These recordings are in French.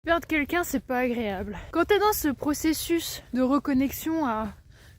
Perdre quelqu'un, c'est pas agréable. Quand t'es dans ce processus de reconnexion à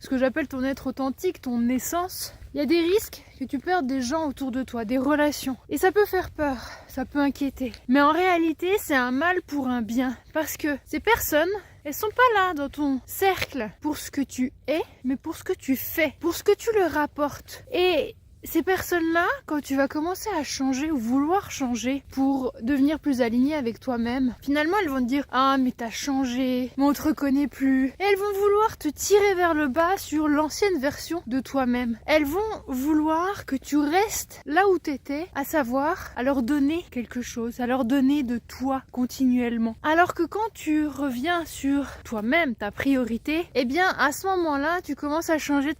ce que j'appelle ton être authentique, ton essence, il y a des risques que tu perdes des gens autour de toi, des relations. Et ça peut faire peur, ça peut inquiéter. Mais en réalité, c'est un mal pour un bien. Parce que ces personnes, elles sont pas là dans ton cercle pour ce que tu es, mais pour ce que tu fais, pour ce que tu leur apportes. Et ces personnes-là, quand tu vas commencer à changer ou vouloir changer pour devenir plus aligné avec toi-même, finalement elles vont te dire « Ah mais t'as changé, mais on te reconnaît plus ». Et elles vont vouloir te tirer vers le bas sur l'ancienne version de toi-même. Elles vont vouloir que tu restes là où t'étais, à savoir à leur donner quelque chose, à leur donner de toi continuellement. Alors que quand tu reviens sur toi-même, ta priorité, eh bien à ce moment-là, tu commences à changer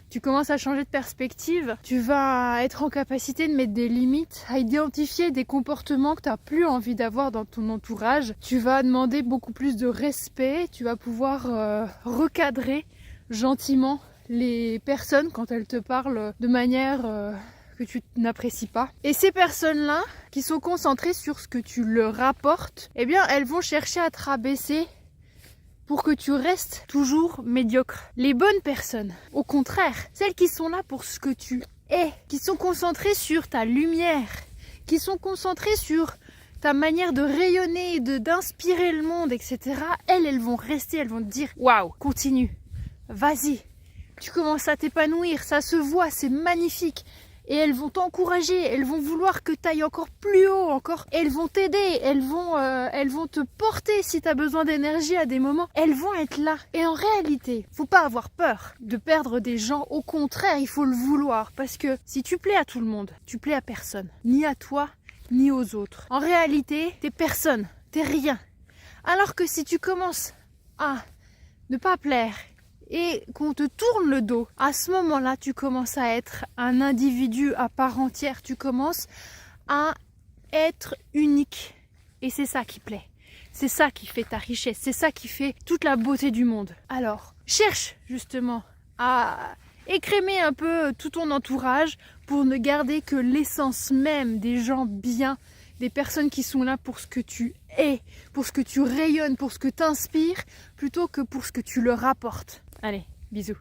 tu commences à changer de perspective, tu vas être en capacité de mettre des limites, à identifier des comportements que tu n'as plus envie d'avoir dans ton entourage. Tu vas demander beaucoup plus de respect, tu vas pouvoir recadrer gentiment les personnes quand elles te parlent de manière que tu n'apprécies pas. Et ces personnes-là, qui sont concentrées sur ce que tu leur apportes, eh bien elles vont chercher à te rabaisser pour que tu restes toujours médiocre. Les bonnes personnes, au contraire, celles qui sont là pour ce que tu es, qui sont concentrées sur ta lumière, qui sont concentrées sur ta manière de rayonner et d'inspirer le monde, etc. Elles vont rester, elles vont te dire « Waouh, continue, vas-y, tu commences à t'épanouir, ça se voit, c'est magnifique ». Et elles vont t'encourager, elles vont vouloir que tu ailles encore plus haut, encore. Elles vont t'aider, elles vont te porter si tu as besoin d'énergie à des moments. Elles vont être là. Et en réalité, faut pas avoir peur de perdre des gens. Au contraire, il faut le vouloir. Parce que si tu plais à tout le monde, tu plais à personne. Ni à toi, ni aux autres. En réalité, t'es personne, t'es rien. Alors que si tu commences à ne pas plaire, et qu'on te tourne le dos, à ce moment-là, tu commences à être un individu à part entière. Tu commences à être unique. Et c'est ça qui plaît. C'est ça qui fait ta richesse. C'est ça qui fait toute la beauté du monde. Alors, cherche justement à écrémer un peu tout ton entourage pour ne garder que l'essence même des gens bien, des personnes qui sont là pour ce que tu es, pour ce que tu rayonnes, pour ce que tu inspires, plutôt que pour ce que tu leur apportes. Allez, bisous.